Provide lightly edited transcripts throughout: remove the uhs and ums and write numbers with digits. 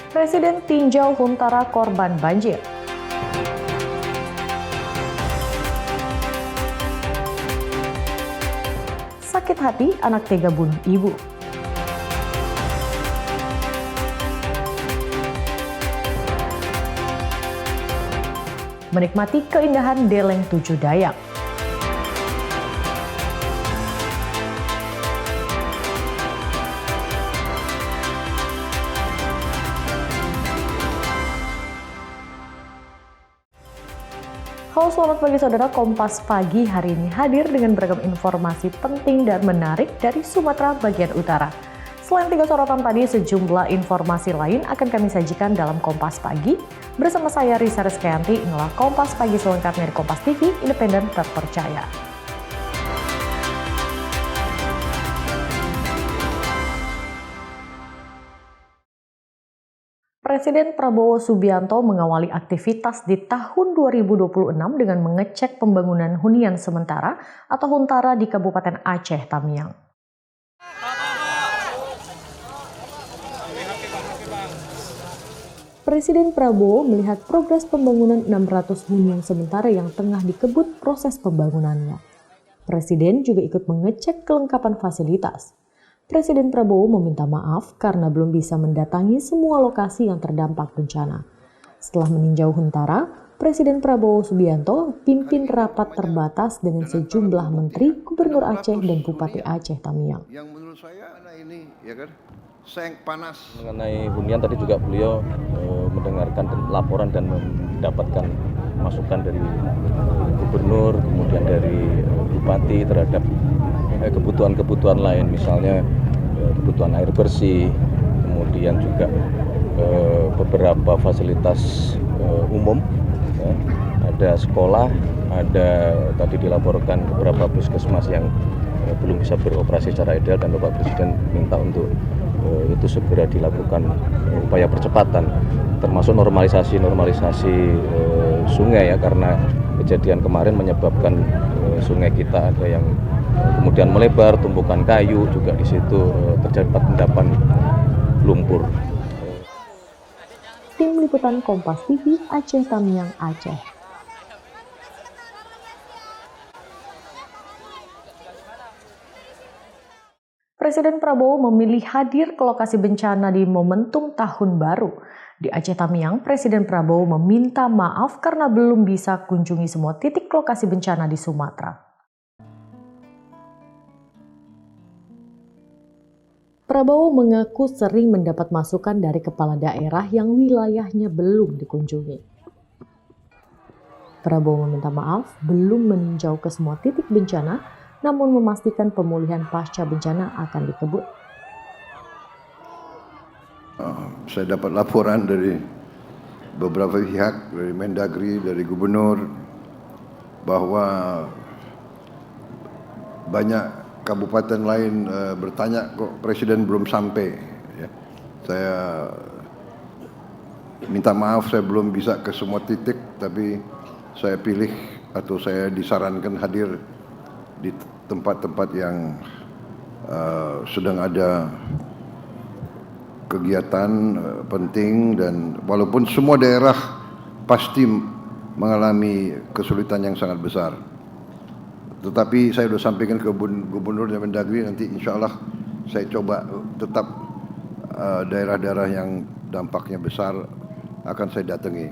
Presiden tinjau huntara korban banjir. Sakit hati anak tega bunuh ibu. Menikmati keindahan Deleng Tujuh Dayak. Halo, selamat pagi saudara. Kompas Pagi hari ini hadir dengan beragam informasi penting dan menarik dari Sumatera bagian utara. Selain 3 sorotan tadi, sejumlah informasi lain akan kami sajikan dalam Kompas Pagi. Bersama saya Risa Rizkyanti, inilah Kompas Pagi selengkapnya di Kompas TV, independen terpercaya. Presiden Prabowo Subianto mengawali aktivitas di tahun 2026 dengan mengecek pembangunan hunian sementara atau huntara di Kabupaten Aceh Tamiang. Presiden Prabowo melihat progres pembangunan 600 hunian sementara yang tengah dikebut proses pembangunannya. Presiden juga ikut mengecek kelengkapan fasilitas. Presiden Prabowo meminta maaf karena belum bisa mendatangi semua lokasi yang terdampak bencana. Setelah meninjau huntara, Presiden Prabowo Subianto pimpin rapat terbatas dengan sejumlah menteri, Gubernur Aceh dan Bupati Aceh Tamiang. Yang menurut saya ini ya kan, seng panas. Mengenai hunian tadi juga beliau mendengarkan laporan dan mendapatkan masukan dari Gubernur, kemudian dari Bupati terhadap kebutuhan-kebutuhan lain, misalnya kebutuhan air bersih, kemudian juga beberapa fasilitas umum, ya. Ada sekolah, ada tadi dilaporkan beberapa puskesmas yang belum bisa beroperasi secara ideal dan Bapak Presiden minta untuk itu segera dilakukan upaya percepatan, termasuk normalisasi sungai ya, karena kejadian kemarin menyebabkan sungai kita ada yang kemudian melebar, tumpukan kayu juga di situ terjadi endapan lumpur. Tim Liputan Kompas TV Aceh Tamiang, Aceh. Presiden Prabowo memilih hadir ke lokasi bencana di momentum Tahun Baru. Di Aceh Tamiang, Presiden Prabowo meminta maaf karena belum bisa kunjungi semua titik lokasi bencana di Sumatera. Prabowo mengaku sering mendapat masukan dari kepala daerah yang wilayahnya belum dikunjungi. Prabowo meminta maaf belum meninjau ke semua titik bencana, namun memastikan pemulihan pasca bencana akan dikebut. Saya dapat laporan dari beberapa pihak, dari Mendagri, dari Gubernur, bahwa banyak kabupaten lain bertanya kok Presiden belum sampai. Ya. Saya minta maaf, saya belum bisa ke semua titik, tapi saya pilih atau saya disarankan hadir di tempat-tempat yang sedang ada kegiatan penting, dan walaupun semua daerah pasti mengalami kesulitan yang sangat besar. Tetapi saya sudah sampaikan ke Gubernur dan Mendagri, nanti insya Allah saya coba tetap daerah-daerah yang dampaknya besar akan saya datangi.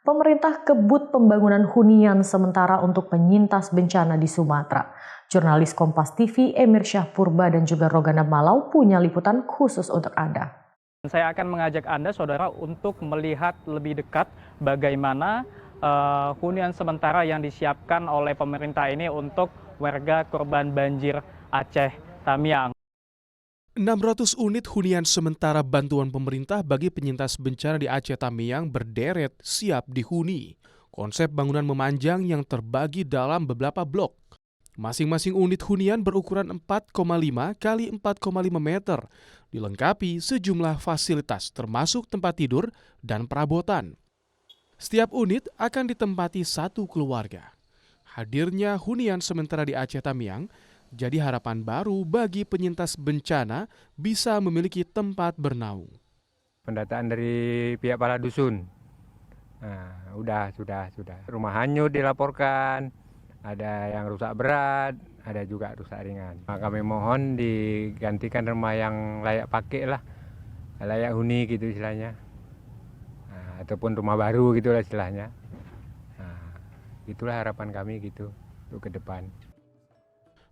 Pemerintah kebut pembangunan hunian sementara untuk penyintas bencana di Sumatera. Jurnalis Kompas TV Emir Syahpurba dan juga Rogana Malau punya liputan khusus untuk Anda. Saya akan mengajak Anda, saudara, untuk melihat lebih dekat bagaimana hunian sementara yang disiapkan oleh pemerintah ini untuk warga korban banjir Aceh Tamiang. 600 unit hunian sementara bantuan pemerintah bagi penyintas bencana di Aceh Tamiang berderet siap dihuni. Konsep bangunan memanjang yang terbagi dalam beberapa blok. Masing-masing unit hunian berukuran 4,5 kali 4,5 meter, dilengkapi sejumlah fasilitas termasuk tempat tidur dan perabotan. Setiap unit akan ditempati satu keluarga. Hadirnya hunian sementara di Aceh Tamiang Jadi harapan baru bagi penyintas bencana bisa memiliki tempat bernaung. Pendataan dari pihak kepala dusun. Nah, sudah. Rumah hanyut dilaporkan, ada yang rusak berat, ada juga rusak ringan. Nah, kami mohon digantikan rumah yang layak pakai lah, layak huni gitu istilahnya. Nah, ataupun rumah baru gitulah istilahnya. Nah, itulah harapan kami gitu untuk ke depan.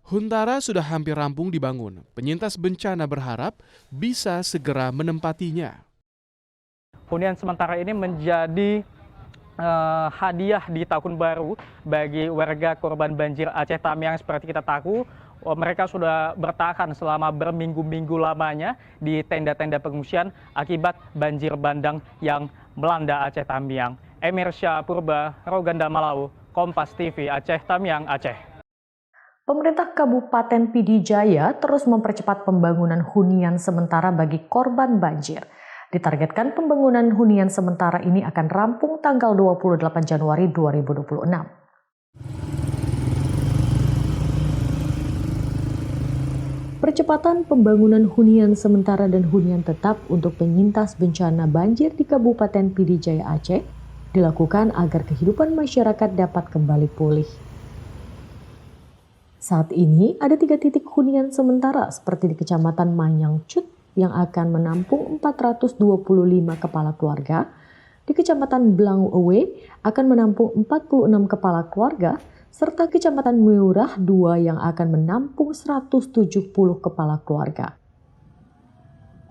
Huntara sudah hampir rampung dibangun. Penyintas bencana berharap bisa segera menempatinya. Hunian sementara ini menjadi hadiah di tahun baru bagi warga korban banjir Aceh Tamiang. Seperti kita tahu, mereka sudah bertahan selama berminggu-minggu lamanya di tenda-tenda pengungsian akibat banjir bandang yang melanda Aceh Tamiang. Emir Syah Purba, Roganda Malau, Kompas TV, Aceh Tamiang, Aceh. Pemerintah Kabupaten Pidi Jaya terus mempercepat pembangunan hunian sementara bagi korban banjir. Ditargetkan pembangunan hunian sementara ini akan rampung tanggal 28 Januari 2026. Percepatan pembangunan hunian sementara dan hunian tetap untuk penyintas bencana banjir di Kabupaten Pidi Jaya Aceh dilakukan agar kehidupan masyarakat dapat kembali pulih. Saat ini ada 3 titik hunian sementara seperti di Kecamatan Manyang Cut yang akan menampung 425 kepala keluarga, di Kecamatan Blangu Ewe akan menampung 46 kepala keluarga, serta Kecamatan Meurah 2 yang akan menampung 170 kepala keluarga.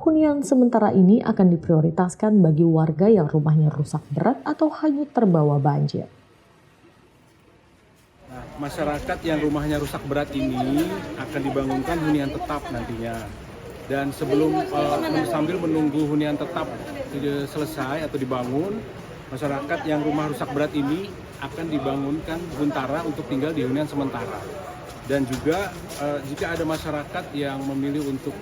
Hunian sementara ini akan diprioritaskan bagi warga yang rumahnya rusak berat atau hanyut terbawa banjir. Masyarakat yang rumahnya rusak berat ini akan dibangunkan hunian tetap nantinya. Dan sambil menunggu hunian tetap selesai atau dibangun, masyarakat yang rumah rusak berat ini akan dibangunkan huntara untuk tinggal di hunian sementara. Dan juga jika ada masyarakat yang memilih untuk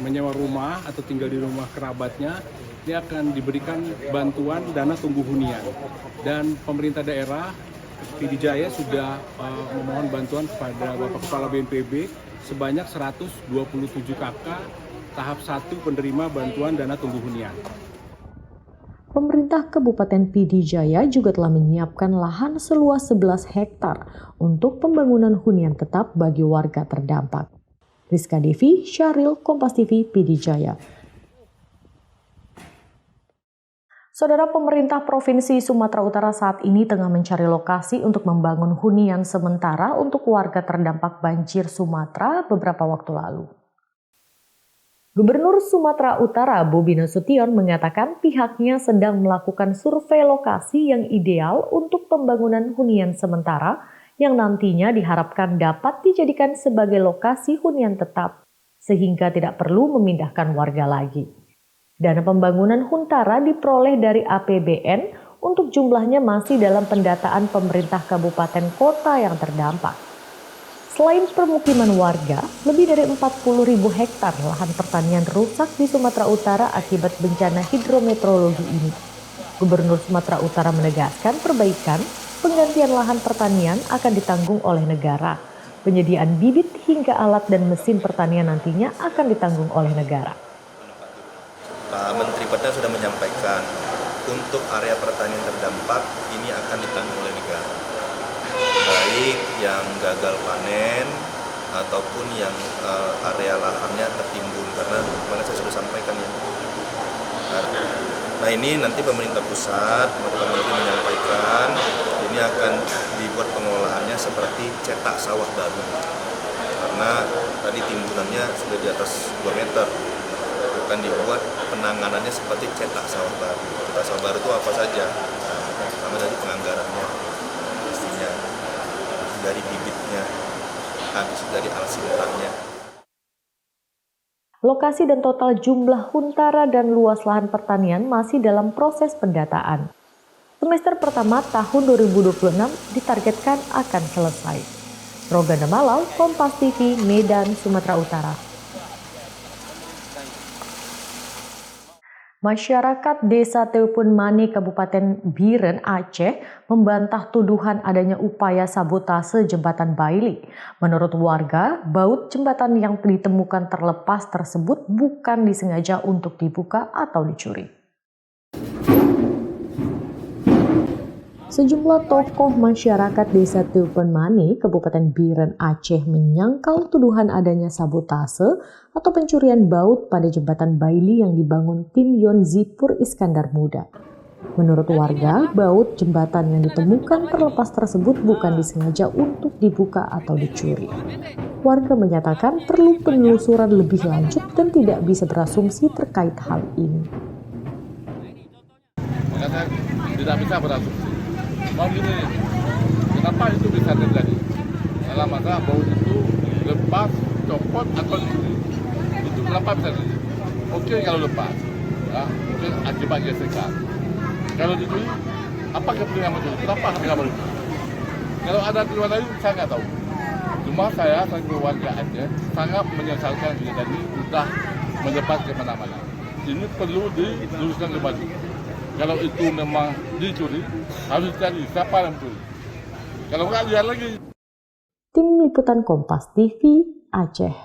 menyewa rumah atau tinggal di rumah kerabatnya, dia akan diberikan bantuan dana tunggu hunian. Dan pemerintah daerah Pidi Jaya sudah memohon bantuan kepada Bapak Kepala BNPB sebanyak 127 KK tahap 1 penerima bantuan dana tunggu hunian. Pemerintah Kabupaten Pidi Jaya juga telah menyiapkan lahan seluas 11 hektar untuk pembangunan hunian tetap bagi warga terdampak. Rizka Devi, Syahril, Kompas TV, Pidi Jaya. Saudara, pemerintah Provinsi Sumatera Utara saat ini tengah mencari lokasi untuk membangun hunian sementara untuk warga terdampak banjir Sumatera beberapa waktu lalu. Gubernur Sumatera Utara Bobi Nasution mengatakan pihaknya sedang melakukan survei lokasi yang ideal untuk pembangunan hunian sementara yang nantinya diharapkan dapat dijadikan sebagai lokasi hunian tetap sehingga tidak perlu memindahkan warga lagi. Dana pembangunan huntara diperoleh dari APBN untuk jumlahnya masih dalam pendataan pemerintah kabupaten kota yang terdampak. Selain permukiman warga, lebih dari 40.000 hektar lahan pertanian rusak di Sumatera Utara akibat bencana hidrometeorologi ini. Gubernur Sumatera Utara menegaskan perbaikan penggantian lahan pertanian akan ditanggung oleh negara. Penyediaan bibit hingga alat dan mesin pertanian nantinya akan ditanggung oleh negara. Pak Menteri Pertanian sudah menyampaikan untuk area pertanian terdampak ini akan ditanggung oleh negara, baik yang gagal panen ataupun yang area lahannya tertimbun, karena kemarin saya sudah sampaikan ya. Nah ini nanti pemerintah pusat, Pak Menteri menyampaikan ini akan dibuat pengelolaannya seperti cetak sawah baru, karena tadi timbunannya sudah di atas 2 meter. Akan dibuat penanganannya seperti cetak sawah baru. Cetak sawah baru itu apa saja? Pertama dari penganggarannya, pastinya dari bibitnya, habis dari alsintannya. Lokasi dan total jumlah huntara dan luas lahan pertanian masih dalam proses pendataan. Semester pertama tahun 2026 ditargetkan akan selesai. Roganda Malau, Kompas TV, Medan, Sumatera Utara. Masyarakat Desa Teupun Mane, Kabupaten Biren, Aceh, membantah tuduhan adanya upaya sabotase jembatan Baili. Menurut warga, baut jembatan yang ditemukan terlepas tersebut bukan disengaja untuk dibuka atau dicuri. Sejumlah tokoh masyarakat Desa Teupun Mane, Kabupaten Biren, Aceh menyangkal tuduhan adanya sabotase atau pencurian baut pada jembatan Baili yang dibangun tim Yon Zipur Iskandar Muda. Menurut warga, baut jembatan yang ditemukan terlepas tersebut bukan disengaja untuk dibuka atau dicuri. Warga menyatakan perlu penelusuran lebih lanjut dan tidak bisa berasumsi terkait hal ini. Tidak bisa berasumsi. Mau gini, kenapa itu bisa terjadi? Dalam masa baut itu lepas, copot atau dicuri. Itu kenapa bisa terjadi? Oke kalau lepas, ya, mungkin akibat gesekan. Kalau dicuri, apa kepentingan mencuri? Kenapa harga baru? Kalau ada tujuan lain, saya nggak tahu. Cuma saya keluarga Aceh sangat menyesalkan kejadian ini sudah menyebar kemana-mana. Ini perlu diluruskan kembali. Kalau itu memang dicuri, harus cari siapa yang mencuri. Kalau nggak, lihat lagi. Tim Liputan Kompas TV, Aceh.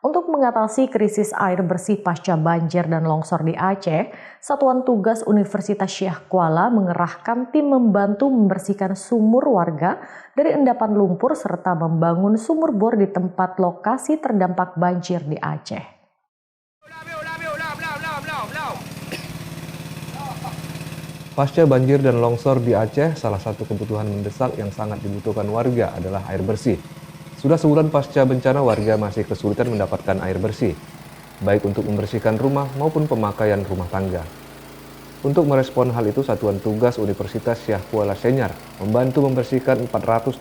Untuk mengatasi krisis air bersih pasca banjir dan longsor di Aceh, Satuan Tugas Universitas Syekh Kuala mengerahkan tim membantu membersihkan sumur warga dari endapan lumpur serta membangun sumur bor di tempat lokasi terdampak banjir di Aceh. Pasca banjir dan longsor di Aceh, salah satu kebutuhan mendesak yang sangat dibutuhkan warga adalah air bersih. Sudah sebulan pasca bencana, warga masih kesulitan mendapatkan air bersih, baik untuk membersihkan rumah maupun pemakaian rumah tangga. Untuk merespon hal itu, Satuan Tugas Universitas Syekh Kuala Senyar membantu membersihkan 477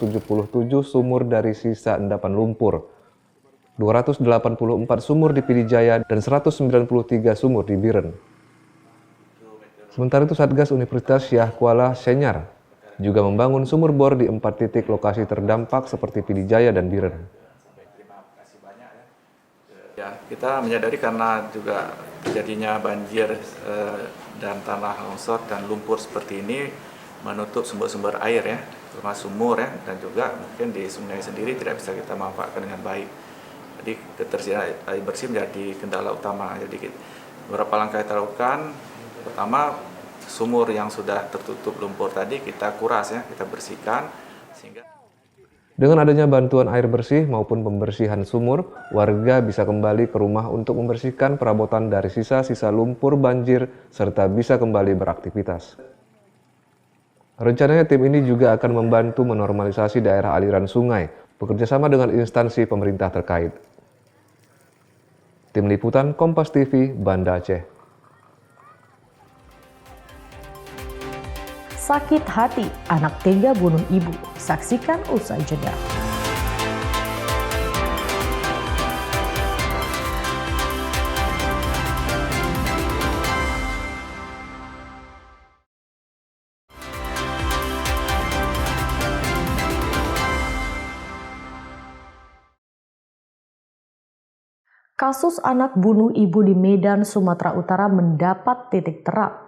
sumur dari sisa endapan lumpur, 284 sumur di Pidijaya, dan 193 sumur di Biren. Sementara itu, Satgas Universitas Syekh Kuala Senyar juga membangun sumur bor di 4 titik lokasi terdampak seperti Pidijaya dan Biren. Ya, kita menyadari karena juga terjadinya banjir dan tanah longsor dan lumpur seperti ini menutup sumber-sumber air ya, terutama sumur ya, dan juga mungkin di sungai sendiri tidak bisa kita manfaatkan dengan baik. Jadi ketersediaan air bersih menjadi kendala utama. Jadi beberapa langkah kita lakukan. Pertama, sumur yang sudah tertutup lumpur tadi kita kuras ya, kita bersihkan sehingga dengan adanya bantuan air bersih maupun pembersihan sumur, warga bisa kembali ke rumah untuk membersihkan perabotan dari sisa-sisa lumpur banjir serta bisa kembali beraktivitas. Rencananya tim ini juga akan membantu menormalisasi daerah aliran sungai, bekerjasama dengan instansi pemerintah terkait. Tim Liputan Kompas TV, Banda Aceh. Sakit hati, anak tega bunuh ibu. Saksikan usai jeda. Kasus anak bunuh ibu di Medan, Sumatera Utara mendapat titik terang.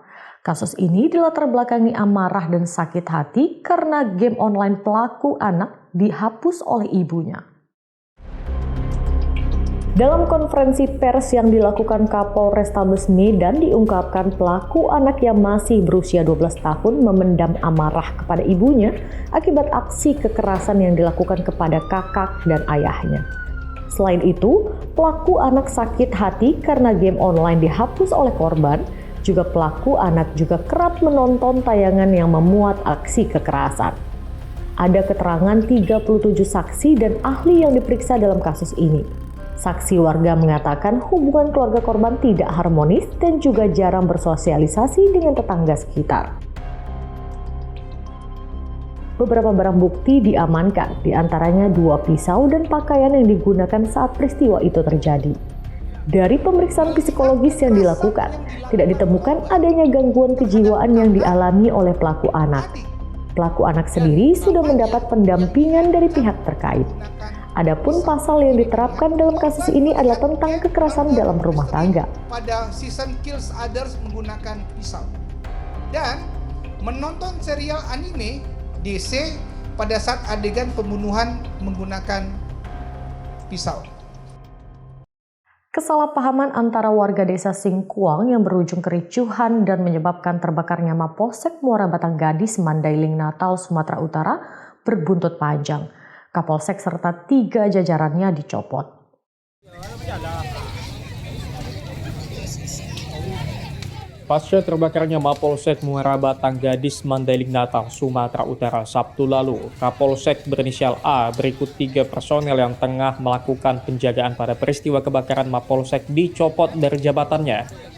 Kasus ini dilatar belakangi amarah dan sakit hati karena game online pelaku anak dihapus oleh ibunya. Dalam konferensi pers yang dilakukan Kapolrestabes Medan diungkapkan pelaku anak yang masih berusia 12 tahun memendam amarah kepada ibunya akibat aksi kekerasan yang dilakukan kepada kakak dan ayahnya. Selain itu, pelaku anak sakit hati karena game online dihapus oleh korban. Juga pelaku anak juga kerap menonton tayangan yang memuat aksi kekerasan. Ada keterangan 37 saksi dan ahli yang diperiksa dalam kasus ini. Saksi warga mengatakan hubungan keluarga korban tidak harmonis dan juga jarang bersosialisasi dengan tetangga sekitar. Beberapa barang bukti diamankan, diantaranya 2 pisau dan pakaian yang digunakan saat peristiwa itu terjadi. Dari pemeriksaan psikologis yang dilakukan, tidak ditemukan adanya gangguan kejiwaan yang dialami oleh pelaku anak. Pelaku anak sendiri sudah mendapat pendampingan dari pihak terkait. Adapun pasal yang diterapkan dalam kasus ini adalah tentang kekerasan dalam rumah tangga. Pada season Kills Others menggunakan pisau. Dan menonton serial anime DC pada saat adegan pembunuhan menggunakan pisau. Kesalahpahaman antara warga desa Singkuang yang berujung kericuhan dan menyebabkan terbakarnya Mapolsek Muara Batang Gadis, Mandailing, Natal, Sumatera Utara berbuntut panjang. Kapolsek serta 3 jajarannya dicopot. Pasca terbakarnya Mapolsek Muara Batang Gadis, Mandailing, Natal, Sumatera Utara Sabtu lalu, Kapolsek berinisial A berikut 3 personel yang tengah melakukan penjagaan pada peristiwa kebakaran Mapolsek dicopot dari jabatannya.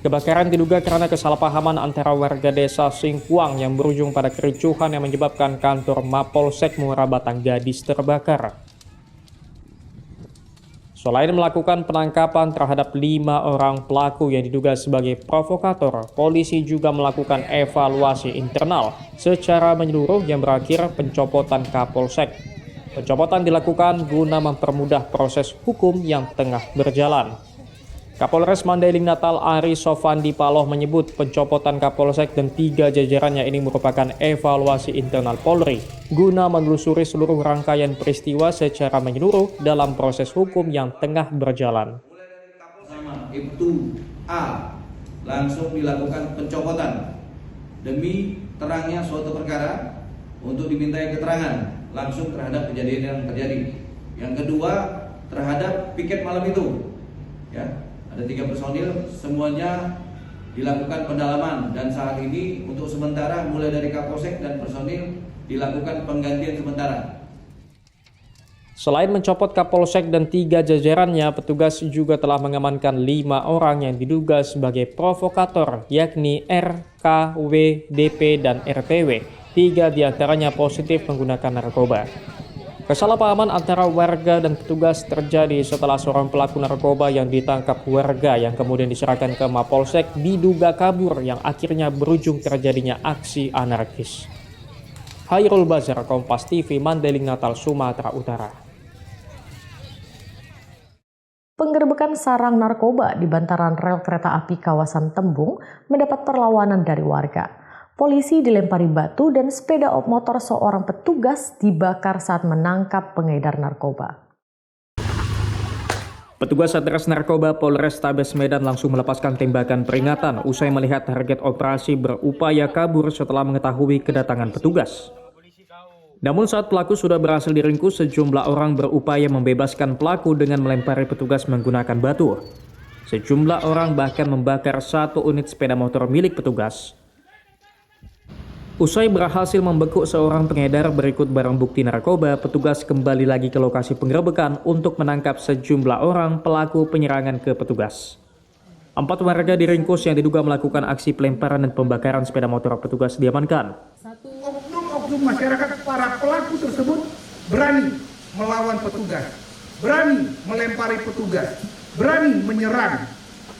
Kebakaran diduga karena kesalahpahaman antara warga desa Singkuang yang berujung pada kericuhan yang menyebabkan kantor Mapolsek Muara Batang Gadis terbakar. Selain melakukan penangkapan terhadap 5 orang pelaku yang diduga sebagai provokator, polisi juga melakukan evaluasi internal secara menyeluruh yang berakhir pencopotan Kapolsek. Pencopotan dilakukan guna mempermudah proses hukum yang tengah berjalan. Kapolres Mandailing Natal Ari Sofandi Paloh menyebut pencopotan Kapolsek dan 3 jajarannya ini merupakan evaluasi internal Polri guna menelusuri seluruh rangkaian peristiwa secara menyeluruh dalam proses hukum yang tengah berjalan. Ibtu A langsung dilakukan pencopotan demi terangnya suatu perkara untuk dimintai keterangan langsung terhadap kejadian yang terjadi. Yang kedua terhadap piket malam itu, ya. Ada 3 personil, semuanya dilakukan pendalaman dan saat ini untuk sementara mulai dari Kapolsek dan personil dilakukan penggantian sementara. Selain mencopot Kapolsek dan 3 jajarannya, petugas juga telah mengamankan 5 orang yang diduga sebagai provokator, yakni R, K, W, DP, dan RPW. 3 diantaranya positif menggunakan narkoba. Kesalahpahaman antara warga dan petugas terjadi setelah seorang pelaku narkoba yang ditangkap warga yang kemudian diserahkan ke Mapolsek diduga kabur yang akhirnya berujung terjadinya aksi anarkis. Hairul Bazar, Kompas TV, Mandailing, Natal, Sumatera Utara. Penggerbekan sarang narkoba di bantaran rel kereta api kawasan Tembung mendapat perlawanan dari warga. Polisi dilempari batu dan sepeda motor seorang petugas dibakar saat menangkap pengedar narkoba. Petugas Satres Narkoba Polrestabes Medan langsung melepaskan tembakan peringatan usai melihat target operasi berupaya kabur setelah mengetahui kedatangan petugas. Namun saat pelaku sudah berhasil diringkus, sejumlah orang berupaya membebaskan pelaku dengan melempari petugas menggunakan batu. Sejumlah orang bahkan membakar 1 unit sepeda motor milik petugas. Usai berhasil membekuk seorang pengedar berikut barang bukti narkoba, petugas kembali lagi ke lokasi penggerebekan untuk menangkap sejumlah orang pelaku penyerangan ke petugas. 4 warga diringkus yang diduga melakukan aksi pelemparan dan pembakaran sepeda motor petugas diamankan. Oknum masyarakat, para pelaku tersebut berani melawan petugas, berani melempari petugas, berani menyerang,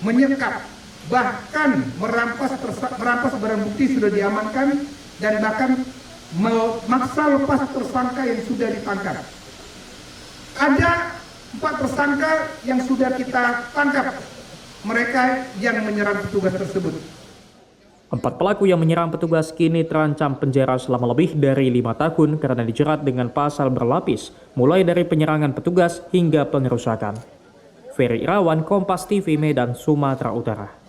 menyekap, bahkan merampas barang bukti sudah diamankan, dan bahkan memaksa lepas tersangka yang sudah ditangkap. Ada 4 tersangka yang sudah kita tangkap, mereka yang menyerang petugas tersebut. 4 pelaku yang menyerang petugas kini terancam penjara selama lebih dari 5 tahun karena dijerat dengan pasal berlapis, mulai dari penyerangan petugas hingga pengerusakan. Ferry Irawan, Kompas TV, Medan, Sumatera Utara.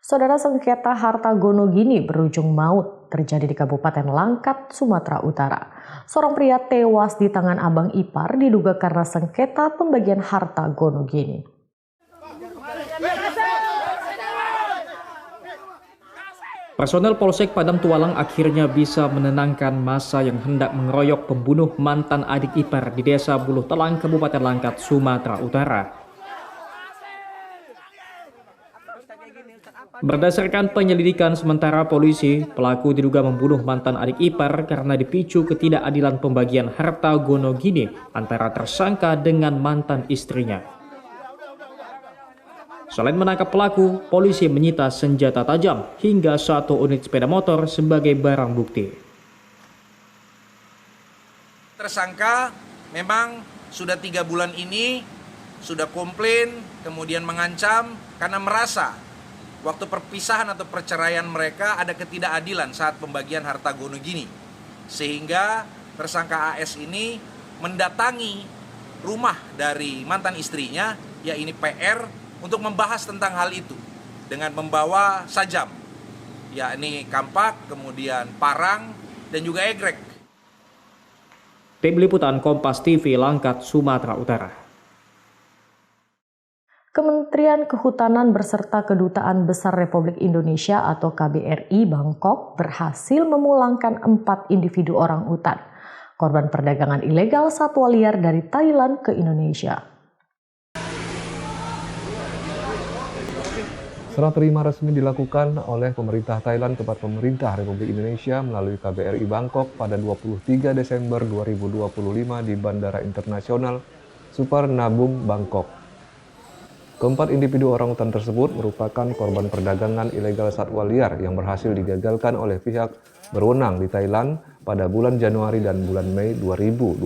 Saudara, sengketa harta Gonogini berujung maut terjadi di Kabupaten Langkat, Sumatera Utara. Seorang pria tewas di tangan abang ipar diduga karena sengketa pembagian harta Gonogini. Personel Polsek Padang Tualang akhirnya bisa menenangkan massa yang hendak mengeroyok pembunuh mantan adik ipar di Desa Buluh Telang, Kabupaten Langkat, Sumatera Utara. Berdasarkan penyelidikan sementara polisi, pelaku diduga membunuh mantan adik ipar karena dipicu ketidakadilan pembagian harta Gonogini antara tersangka dengan mantan istrinya. Selain menangkap pelaku, polisi menyita senjata tajam hingga 1 unit sepeda motor sebagai barang bukti. Tersangka memang sudah 3 bulan ini sudah komplain, kemudian mengancam karena merasa waktu perpisahan atau perceraian mereka ada ketidakadilan saat pembagian harta gono gini. Sehingga tersangka AS ini mendatangi rumah dari mantan istrinya, yaitu PR, untuk membahas tentang hal itu dengan membawa sajam, yakni kampak, kemudian parang, dan juga egrek. Tim Liputan Kompas TV, Langkat, Sumatera Utara. Kementerian Kehutanan beserta Kedutaan Besar Republik Indonesia atau KBRI Bangkok berhasil memulangkan 4 individu orang utan, korban perdagangan ilegal satwa liar dari Thailand ke Indonesia. Serah terima resmi dilakukan oleh pemerintah Thailand kepada pemerintah Republik Indonesia melalui KBRI Bangkok pada 23 Desember 2025 di Bandara Internasional Suvarnabhumi, Bangkok. Keempat individu orangutan tersebut merupakan korban perdagangan ilegal satwa liar yang berhasil digagalkan oleh pihak berwenang di Thailand pada bulan Januari dan bulan Mei 2025.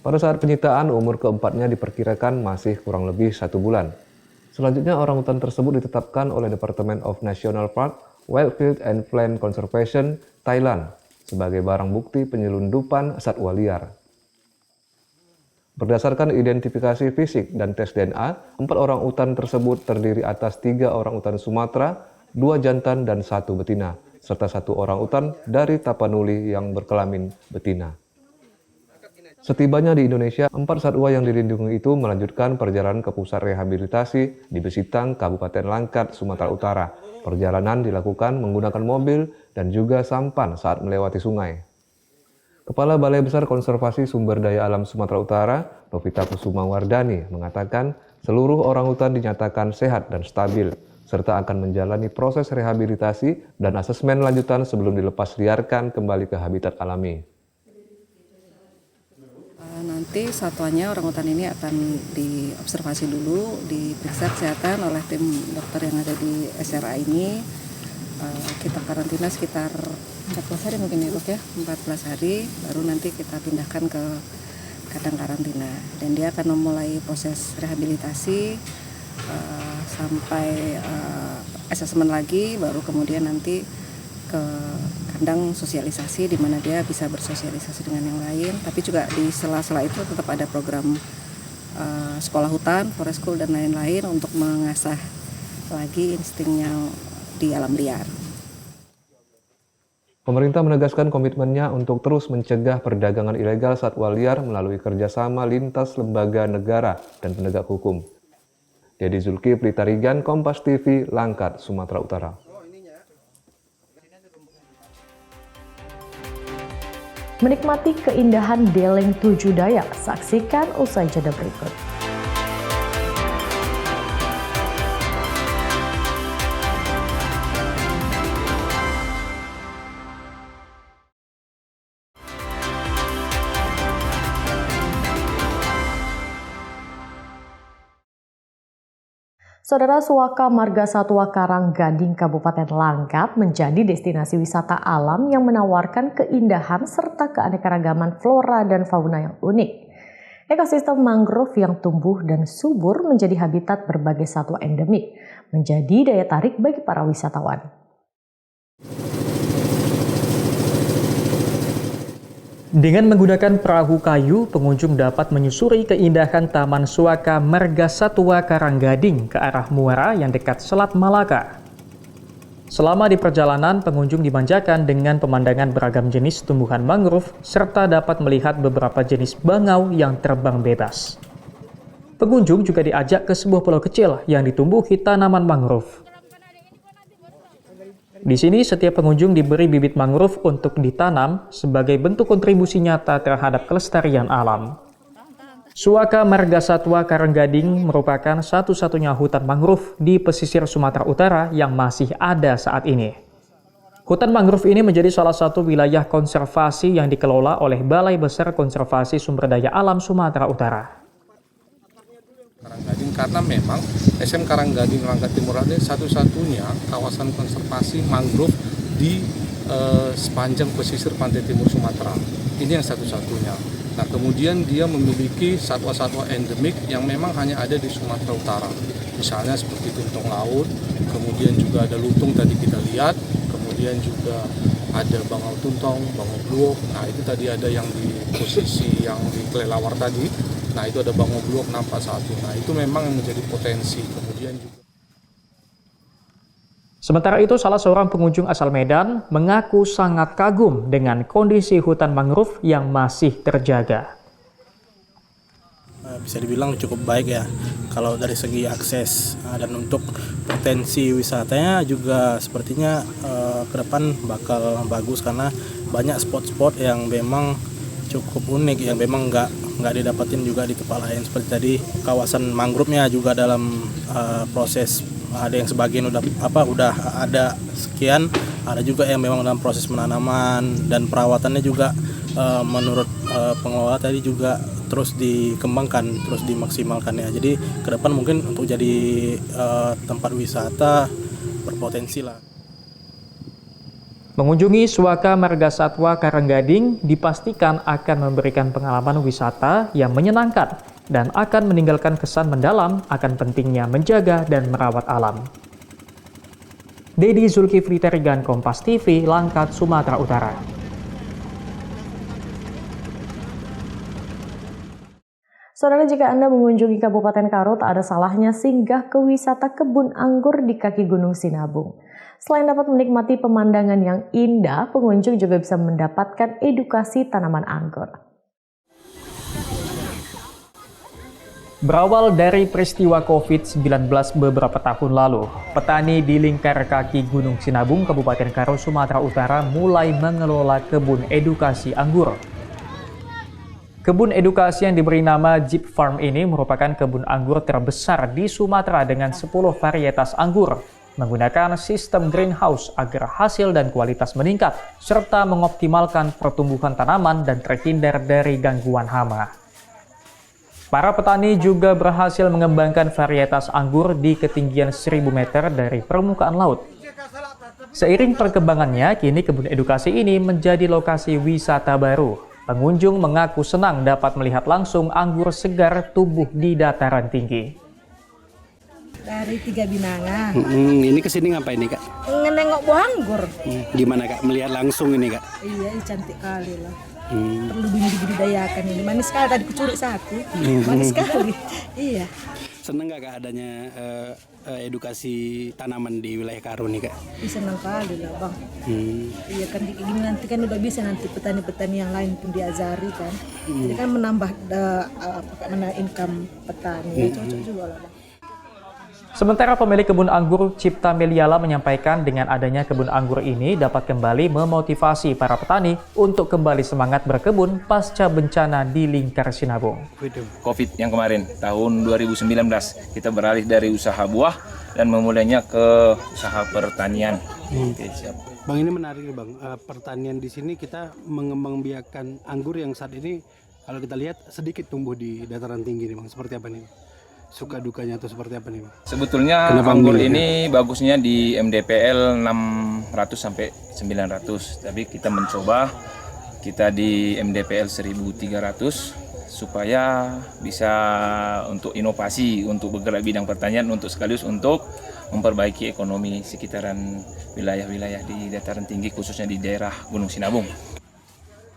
Pada saat penyitaan, umur keempatnya diperkirakan masih kurang lebih 1 bulan. Selanjutnya, orangutan tersebut ditetapkan oleh Department of National Park, Wildlife and Plant Conservation, Thailand sebagai barang bukti penyelundupan satwa liar. Berdasarkan identifikasi fisik dan tes DNA, 4 orangutan tersebut terdiri atas 3 orangutan Sumatera, 2 jantan dan 1 betina, serta 1 orangutan dari Tapanuli yang berkelamin betina. Setibanya di Indonesia, 4 satwa yang dilindungi itu melanjutkan perjalanan ke pusat rehabilitasi di Besitang, Kabupaten Langkat, Sumatera Utara. Perjalanan dilakukan menggunakan mobil dan juga sampan saat melewati sungai. Kepala Balai Besar Konservasi Sumber Daya Alam Sumatera Utara, Novita Kusuma Wardani, mengatakan seluruh orangutan dinyatakan sehat dan stabil, serta akan menjalani proses rehabilitasi dan asesmen lanjutan sebelum dilepas liarkan kembali ke habitat alami. Nanti satwanya orangutan ini akan diobservasi dulu, diperiksa kesehatan oleh tim dokter yang ada di SRA ini. Kita karantina sekitar 14 hari mungkin ya dok ya, 14 hari, baru nanti kita pindahkan ke kandang karantina. Dan dia akan memulai proses rehabilitasi sampai asesmen lagi, baru kemudian nanti ke kandang sosialisasi di mana dia bisa bersosialisasi dengan yang lain. Tapi juga di sela-sela itu tetap ada program sekolah hutan, forest school dan lain-lain untuk mengasah lagi insting yang di alam liar. Pemerintah menegaskan komitmennya untuk terus mencegah perdagangan ilegal satwa liar melalui kerjasama lintas lembaga negara dan penegak hukum. Dedi Zulkifli Tarigan, Kompas TV, Langkat, Sumatera Utara. Menikmati keindahan Deleng Tujuh Dayak, saksikan usai jeda berikut. Saudara, Suaka Marga Satwa Karanggading Kabupaten Langkat menjadi destinasi wisata alam yang menawarkan keindahan serta keanekaragaman flora dan fauna yang unik. Ekosistem mangrove yang tumbuh dan subur menjadi habitat berbagai satwa endemik, menjadi daya tarik bagi para wisatawan. Dengan menggunakan perahu kayu, pengunjung dapat menyusuri keindahan Taman Suaka Marga Satwa Karanggading ke arah muara yang dekat Selat Malaka. Selama di perjalanan, pengunjung dimanjakan dengan pemandangan beragam jenis tumbuhan mangrove serta dapat melihat beberapa jenis bangau yang terbang bebas. Pengunjung juga diajak ke sebuah pulau kecil yang ditumbuhi tanaman mangrove. Di sini, setiap pengunjung diberi bibit mangrove untuk ditanam sebagai bentuk kontribusi nyata terhadap kelestarian alam. Suaka Marga Satwa Karanggading merupakan satu-satunya hutan mangrove di pesisir Sumatera Utara yang masih ada saat ini. Hutan mangrove ini menjadi salah satu wilayah konservasi yang dikelola oleh Balai Besar Konservasi Sumber Daya Alam Sumatera Utara. Karanggading karena memang SM Karanggading Langkat Timur ini satu-satunya kawasan konservasi mangrove di sepanjang pesisir pantai timur Sumatera. Ini yang satu-satunya. Nah, kemudian dia memiliki satwa-satwa endemik yang memang hanya ada di Sumatera Utara. Misalnya seperti tuntong laut, kemudian juga ada lutung tadi kita lihat, kemudian juga ada bangau tuntong, bangau bluok. Nah, itu tadi ada yang di posisi yang di kelelawar tadi. Nah, itu ada bangau bluok nampak satu. Nah, itu memang yang menjadi potensi. Kemudian juga Sementara itu, salah seorang pengunjung asal Medan mengaku sangat kagum dengan kondisi hutan mangrove yang masih terjaga. Bisa dibilang cukup baik ya, kalau dari segi akses dan untuk potensi wisatanya juga sepertinya ke depan bakal bagus karena banyak spot-spot yang memang cukup unik yang memang nggak didapatin juga di tempat lain. Seperti tadi kawasan mangrove-nya juga dalam proses, ada yang sebagian udah ada sekian, ada juga yang memang dalam proses penanaman dan perawatannya juga menurut pengelola tadi juga terus dikembangkan, terus dimaksimalkan ya. Jadi ke depan mungkin untuk jadi tempat wisata berpotensi lah. Mengunjungi Suaka Marga Satwa Karanggading dipastikan akan memberikan pengalaman wisata yang menyenangkan dan akan meninggalkan kesan mendalam akan pentingnya menjaga dan merawat alam. Dedi Zulkifli Terigan, Kompas TV, Langkat, Sumatera Utara. Saudara, jika Anda mengunjungi Kabupaten Karo, tak ada salahnya singgah ke wisata kebun anggur di kaki Gunung Sinabung. Selain dapat menikmati pemandangan yang indah, pengunjung juga bisa mendapatkan edukasi tanaman anggur. Berawal dari peristiwa COVID-19 beberapa tahun lalu, petani di lingkar kaki Gunung Sinabung, Kabupaten Karo, Sumatera Utara mulai mengelola kebun edukasi anggur. Kebun edukasi yang diberi nama Jeep Farm ini merupakan kebun anggur terbesar di Sumatera dengan 10 varietas anggur, menggunakan sistem greenhouse agar hasil dan kualitas meningkat, serta mengoptimalkan pertumbuhan tanaman dan terhindar dari gangguan hama. Para petani juga berhasil mengembangkan varietas anggur di ketinggian 1000 meter dari permukaan laut. Seiring perkembangannya, kini kebun edukasi ini menjadi lokasi wisata baru. Pengunjung mengaku senang dapat melihat langsung anggur segar tumbuh di dataran tinggi. Dari Tiga Binangan. Ini kesini ngapain nih, Kak? Nengok buah anggur. Gimana, Kak? Melihat langsung ini, Kak? Iya, cantik kali lah. Perlu dibudidayakan ini. Manis sekali, tadi kucuri satu. Manis sekali. Iya. Seneng nggak, Kak, adanya edukasi tanaman di wilayah Karo nih, Kak? Senang kali lah, Bang. Iya kan, ini nanti kan udah bisa nanti petani-petani yang lain pun diajari kan. Jadi kan menambah income petani. Cocok juga lah, Bang. Sementara pemilik kebun anggur Cipta Meliala menyampaikan dengan adanya kebun anggur ini dapat kembali memotivasi para petani untuk kembali semangat berkebun pasca bencana di lingkar Sinabung. COVID yang kemarin, tahun 2019, kita beralih dari usaha buah dan memulainya ke usaha pertanian. Oke, siap. Bang, ini menarik nih, Bang. Pertanian di sini kita mengembangbiakan anggur yang saat ini kalau kita lihat sedikit tumbuh di dataran tinggi nih, Bang. Seperti apa nih? Suka dukanya atau seperti apa nih, Bang? Sebetulnya anggur ini bagusnya di MDPL 600 sampai 900, tapi kita mencoba kita di MDPL 1300 supaya bisa untuk inovasi, untuk bergerak bidang pertanian, untuk sekaligus untuk memperbaiki ekonomi sekitaran wilayah-wilayah di dataran tinggi, khususnya di daerah Gunung Sinabung.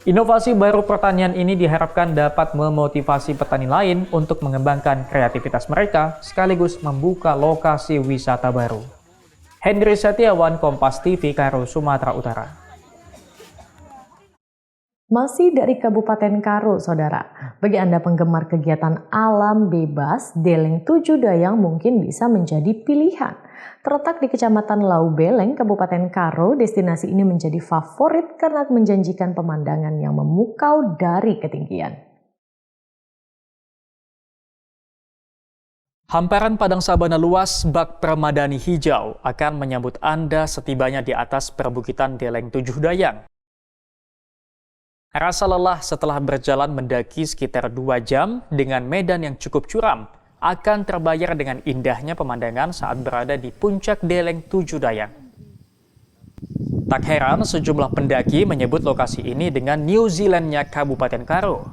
Inovasi baru pertanian ini diharapkan dapat memotivasi petani lain untuk mengembangkan kreativitas mereka sekaligus membuka lokasi wisata baru. Hendri Setiawan, Kompas TV, Karo, Sumatera Utara. Masih dari Kabupaten Karo, Saudara. Bagi Anda penggemar kegiatan alam bebas, Deleng Tujuh Dayang mungkin bisa menjadi pilihan. Terletak di Kecamatan Laubeleng, Kabupaten Karo, destinasi ini menjadi favorit karena menjanjikan pemandangan yang memukau dari ketinggian. Hamparan padang sabana luas bak permadani hijau akan menyambut Anda setibanya di atas perbukitan Deleng Tujuh Dayang. Rasa lelah setelah berjalan mendaki sekitar 2 jam dengan medan yang cukup curam akan terbayar dengan indahnya pemandangan saat berada di puncak Deleng Tujuh Dayang. Tak heran sejumlah pendaki menyebut lokasi ini dengan New Zealand-nya Kabupaten Karo.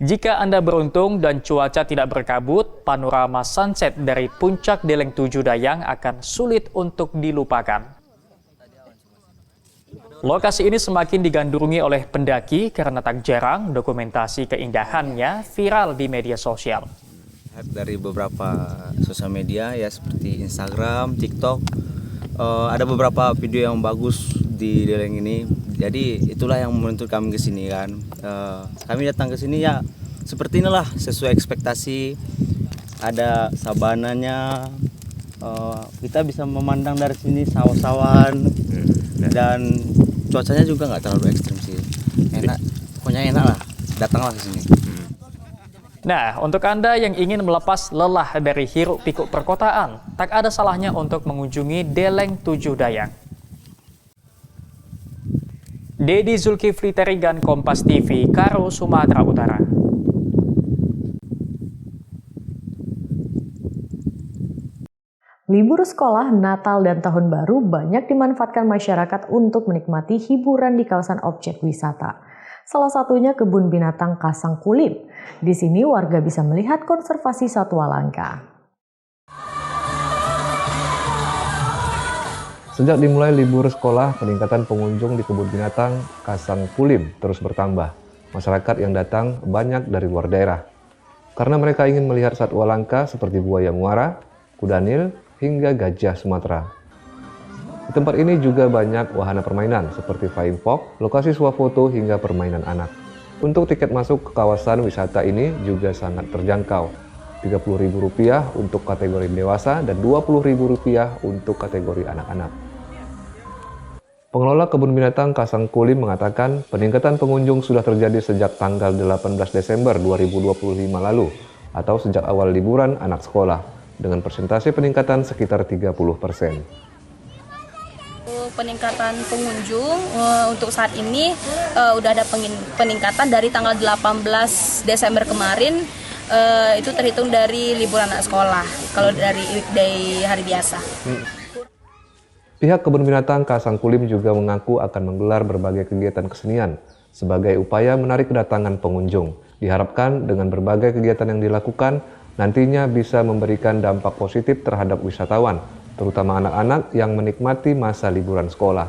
Jika Anda beruntung dan cuaca tidak berkabut, panorama sunset dari puncak Deleng 7 Dayang akan sulit untuk dilupakan. Lokasi ini semakin digandrungi oleh pendaki karena tak jarang dokumentasi keindahannya viral di media sosial. Dari beberapa sosial media ya seperti Instagram, TikTok, ada beberapa video yang bagus di Deleng ini. Jadi itulah yang menuntut kami ke sini kan. Kami datang ke sini ya seperti inilah sesuai ekspektasi. Ada sabananya, kita bisa memandang dari sini sawah-sawan dan cuacanya juga nggak terlalu ekstrim sih. Enak, pokoknya enak lah. Datanglah ke sini. Nah, untuk Anda yang ingin melepas lelah dari hiruk-pikuk perkotaan, tak ada salahnya untuk mengunjungi Deleng 7 Dayang. Dedi Zulkifli Terigan, Kompas TV, Karo, Sumatera Utara. Libur sekolah, Natal, dan Tahun Baru banyak dimanfaatkan masyarakat untuk menikmati hiburan di kawasan objek wisata. Salah satunya Kebun Binatang Kasangkulim. Di sini warga bisa melihat konservasi satwa langka. Sejak dimulai libur sekolah, peningkatan pengunjung di Kebun Binatang Kasangkulim terus bertambah. Masyarakat yang datang banyak dari luar daerah. Karena mereka ingin melihat satwa langka seperti buaya muara, kuda nil, hingga gajah Sumatera. Di tempat ini juga banyak wahana permainan seperti flying fox, lokasi swafoto hingga permainan anak. Untuk tiket masuk ke kawasan wisata ini juga sangat terjangkau. Rp30.000 untuk kategori dewasa dan Rp20.000 untuk kategori anak-anak. Pengelola Kebun Binatang Kasangkulim mengatakan peningkatan pengunjung sudah terjadi sejak tanggal 18 Desember 2025 lalu atau sejak awal liburan anak sekolah, dengan persentase peningkatan sekitar 30%. Peningkatan pengunjung untuk saat ini udah ada peningkatan dari tanggal 18 Desember kemarin, itu terhitung dari liburan anak sekolah, kalau dari weekday hari biasa. Pihak Kebun Binatang Kasangkulim juga mengaku akan menggelar berbagai kegiatan kesenian sebagai upaya menarik kedatangan pengunjung. Diharapkan dengan berbagai kegiatan yang dilakukan, nantinya bisa memberikan dampak positif terhadap wisatawan, terutama anak-anak yang menikmati masa liburan sekolah.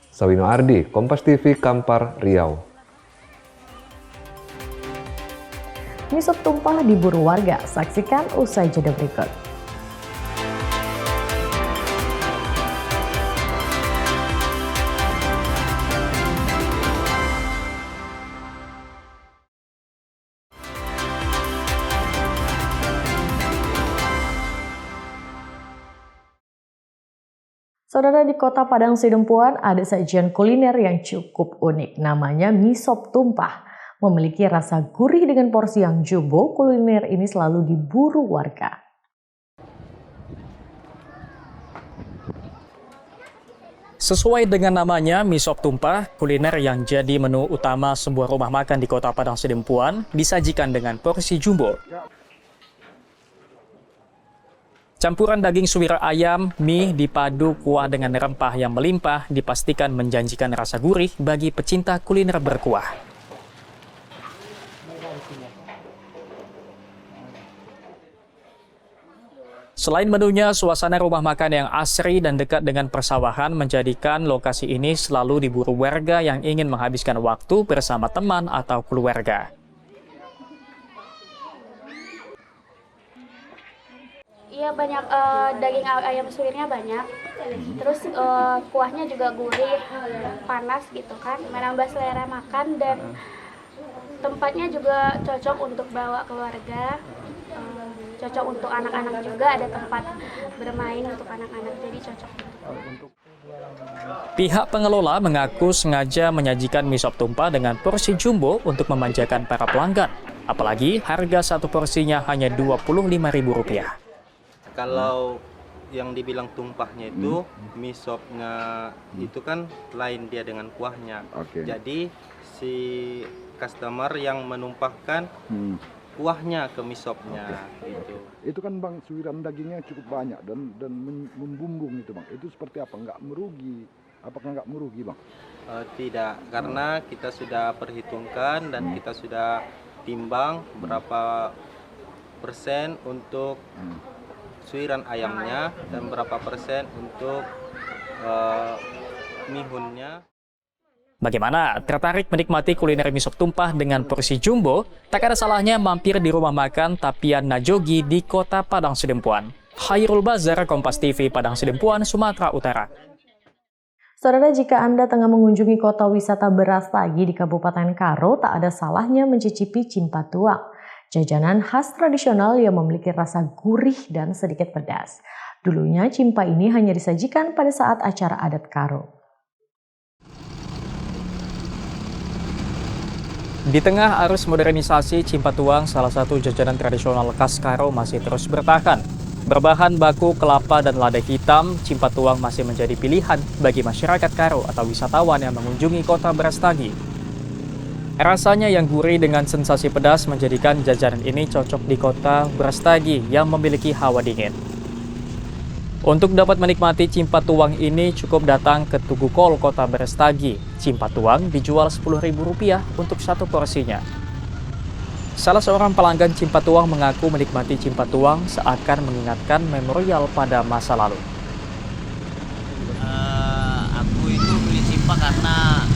Sawino Ardi, Kompas TV, Kampar, Riau. Mie sop tumpah diburu warga, saksikan usai jeda berikut. Saudara, di Kota Padang Sidempuan ada sajian kuliner yang cukup unik. Namanya mie sop tumpah. Memiliki rasa gurih dengan porsi yang jumbo, kuliner ini selalu diburu warga. Sesuai dengan namanya, mie sop tumpah, kuliner yang jadi menu utama sebuah rumah makan di Kota Padang Sidempuan, disajikan dengan porsi jumbo. Campuran daging suwir ayam, mie dipadu kuah dengan rempah yang melimpah dipastikan menjanjikan rasa gurih bagi pecinta kuliner berkuah. Selain menunya, suasana rumah makan yang asri dan dekat dengan persawahan menjadikan lokasi ini selalu diburu warga yang ingin menghabiskan waktu bersama teman atau keluarga. Iya, banyak daging ayam suwirnya banyak, terus kuahnya juga gurih, panas gitu kan, menambah selera makan, dan tempatnya juga cocok untuk bawa keluarga, cocok untuk anak-anak juga, ada tempat bermain untuk anak-anak, jadi cocok. Pihak pengelola mengaku sengaja menyajikan mie sop tumpah dengan porsi jumbo untuk memanjakan para pelanggan, apalagi harga satu porsinya hanya Rp25.000. Kalau yang dibilang tumpahnya itu mie sopnya itu kan lain dia dengan kuahnya. Jadi si customer yang menumpahkan kuahnya ke mie sopnya gitu. Itu kan Bang, suiran dagingnya cukup banyak dan membumbung itu Bang. Itu seperti apa? Nggak merugi? Apakah nggak merugi Bang? Tidak, karena kita sudah perhitungkan dan kita sudah timbang berapa persen untuk suiran ayamnya dan berapa persen untuk mihunnya. Bagaimana? Tertarik menikmati kuliner mie sop tumpah dengan porsi jumbo? Tak ada salahnya mampir di rumah makan Tapian Najogi di Kota Padang Sidempuan. Khairul Bazar, Kompas TV, Padang Sidempuan, Sumatera Utara. Saudara, jika Anda tengah mengunjungi kota wisata Brastagi di Kabupaten Karo, tak ada salahnya mencicipi cimpatuang. Jajanan khas tradisional yang memiliki rasa gurih dan sedikit pedas. Dulunya cimpa ini hanya disajikan pada saat acara adat Karo. Di tengah arus modernisasi, cimpatuang, salah satu jajanan tradisional khas Karo, masih terus bertahan. Berbahan baku kelapa dan lada hitam, cimpatuang masih menjadi pilihan bagi masyarakat Karo atau wisatawan yang mengunjungi kota Brastagi. Rasanya yang gurih dengan sensasi pedas menjadikan jajanan ini cocok di kota Brastagi yang memiliki hawa dingin. Untuk dapat menikmati cimpatuang ini cukup datang ke Tugu Kol Kota Brastagi. Cimpatuang dijual Rp10.000 untuk satu porsinya. Salah seorang pelanggan cimpatuang mengaku menikmati cimpatuang seakan mengingatkan memorial pada masa lalu. Aku itu beli cimpa karena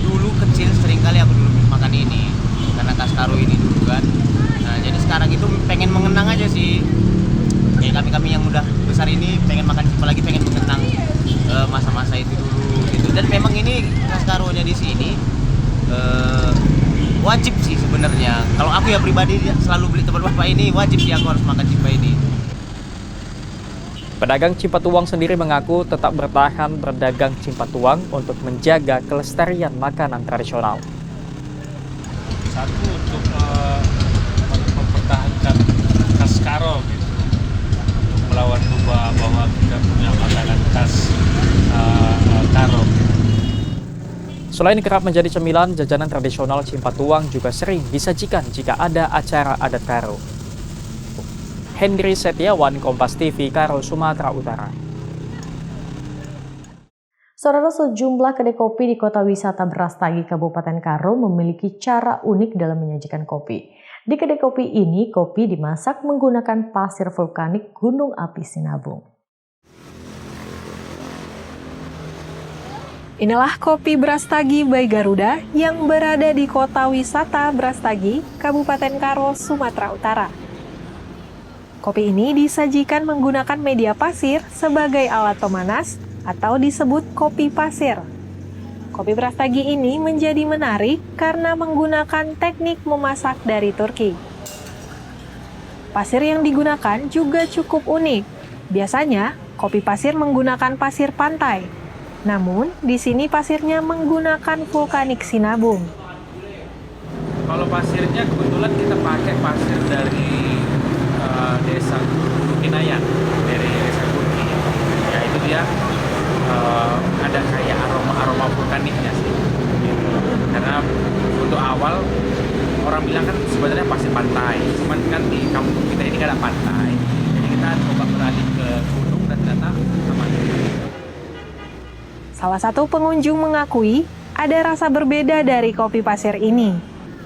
dulu kecil seringkali aku dulu makan ini karena khas Karo ini dulu kan. Nah, jadi sekarang itu pengen mengenang aja sih. Kayak kami yang udah besar ini pengen makan cimpa lagi, pengen mengenang masa-masa itu dulu gitu. Dan memang ini khas Karonya di sini wajib sih sebenarnya. Kalau aku ya pribadi selalu beli tempat bapak ini, wajib sih aku harus makan cimpa ini. Pedagang cimpatuang sendiri mengaku tetap bertahan berdagang cimpatuang untuk menjaga kelestarian makanan tradisional. Satu untuk mempertahankan khas Karo gitu. Melawan lupa bahwa kita punya makanan khas Karo. Selain kerap menjadi cemilan, jajanan tradisional cimpatuang juga sering disajikan jika ada acara adat Karo. Henry Setiawan, Kompas TV, Karo, Sumatera Utara. Saudara, sejumlah kedai kopi di kota wisata Brastagi, Kabupaten Karo memiliki cara unik dalam menyajikan kopi. Di kedai kopi ini, kopi dimasak menggunakan pasir vulkanik Gunung Api Sinabung. Inilah kopi Brastagi by Garuda yang berada di kota wisata Brastagi, Kabupaten Karo, Sumatera Utara. Kopi ini disajikan menggunakan media pasir sebagai alat pemanas atau disebut kopi pasir. Kopi Brastagi ini menjadi menarik karena menggunakan teknik memasak dari Turki. Pasir yang digunakan juga cukup unik. Biasanya, kopi pasir menggunakan pasir pantai. Namun, di sini pasirnya menggunakan vulkanik Sinabung. Kalau pasirnya kebetulan kita pakai pasir dari desa Kinayan, dari desa Turki. Ya itu dia ada kayak aroma vulkaniknya sih. Gitu. Karena untuk awal orang bilang kan sebenarnya pasir pantai, cuman kan di kampung kita ini nggak ada pantai. Jadi kita coba beralih ke gunung dan ternyata aman. Salah satu pengunjung mengakui ada rasa berbeda dari kopi pasir ini.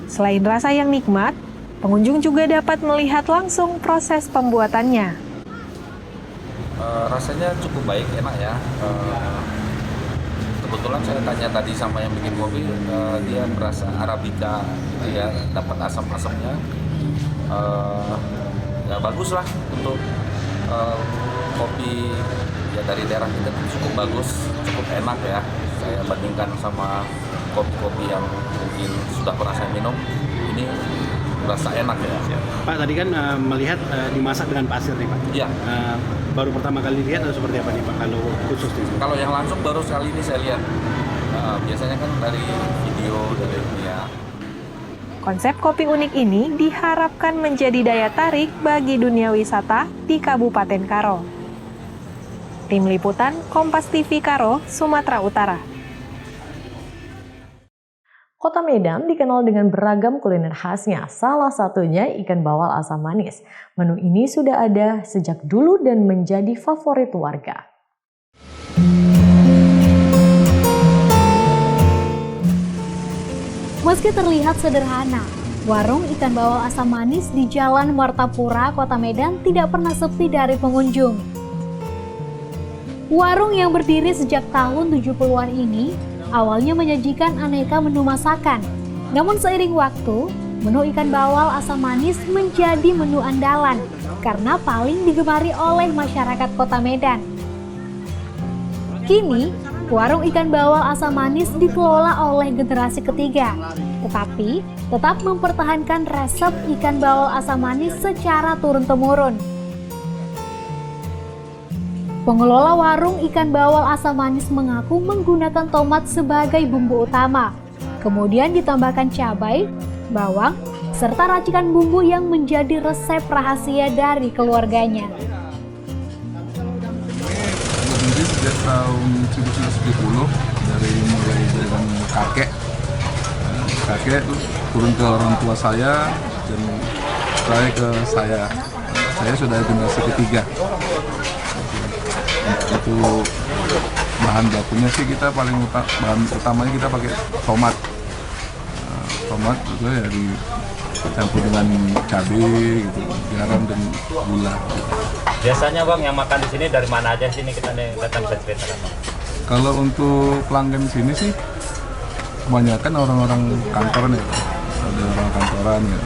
Selain rasa yang nikmat, pengunjung juga dapat melihat langsung proses pembuatannya. Rasanya cukup baik, enak ya. Kebetulan saya tanya tadi sama yang bikin kopi, dia berasa Arabica, gitu ya, dapat asam-asamnya. Ya bagus lah untuk kopi ya dari daerah kita cukup bagus, cukup enak ya. Saya bandingkan sama kopi-kopi yang mungkin sudah pernah saya minum, ini rasa enak ya. Pak, tadi kan melihat dimasak dengan pasir nih Pak. Iya. Baru pertama kali lihat atau seperti apa nih Pak kalau khusus di sini? Kalau yang langsung baru sekali ini saya lihat. Biasanya kan dari video, dari ya. Konsep kopi unik ini diharapkan menjadi daya tarik bagi dunia wisata di Kabupaten Karo. Tim Liputan Kompas TV Karo, Sumatera Utara. Kota Medan dikenal dengan beragam kuliner khasnya, salah satunya ikan bawal asam manis. Menu ini sudah ada sejak dulu dan menjadi favorit warga. Meski terlihat sederhana, warung ikan bawal asam manis di Jalan Martapura, Kota Medan tidak pernah sepi dari pengunjung. Warung yang berdiri sejak tahun 70-an ini awalnya menyajikan aneka menu masakan. Namun seiring waktu, menu ikan bawal asam manis menjadi menu andalan karena paling digemari oleh masyarakat Kota Medan. Kini, warung ikan bawal asam manis dikelola oleh generasi ketiga, tetapi tetap mempertahankan resep ikan bawal asam manis secara turun-temurun. Pengelola warung ikan bawal asam manis mengaku menggunakan tomat sebagai bumbu utama, kemudian ditambahkan cabai, bawang, serta racikan bumbu yang menjadi resep rahasia dari keluarganya. Ini sejak tahun 1970 dari mulai kakek terus turun ke orang tua saya dan ke saya sudah generasi ketiga. Itu bahan bakunya sih kita bahan utamanya kita pakai tomat itu ya dicampur dengan cabai gitu, garam dan gula gitu. Biasanya Bang yang makan di sini dari mana aja sini kita nih datang ke cerita. Kalau untuk pelanggan di sini sih kebanyakan orang-orang kantoran ya, ada orang kantoran ya.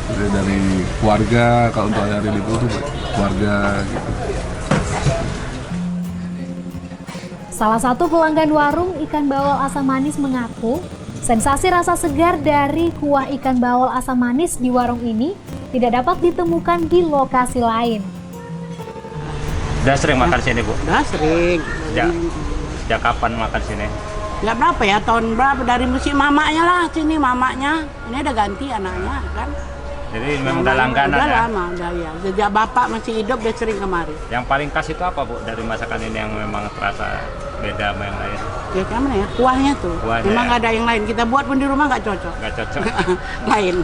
Jadi dari keluarga, kalau untuk hari libur tuh keluarga gitu. Salah satu pelanggan warung ikan bawal asam manis mengaku, sensasi rasa segar dari kuah ikan bawal asam manis di warung ini tidak dapat ditemukan di lokasi lain. Udah sering makan sini, Bu? Udah sering. Sejak kapan makan sini? Ya berapa ya, tahun berapa, dari musim mamaknya lah sini, mamaknya. Ini udah ganti anaknya kan. Jadi memang udah langganan ya? Udah lama, udah ya. Sejak bapak masih hidup dia sering kemari. Yang paling khas itu apa, Bu, dari masakan ini yang memang terasa beda sama yang lain? Ya gimana ya, kuahnya tuh. Memang nggak ada yang lain. Kita buat pun di rumah nggak cocok. Nggak cocok? Lain.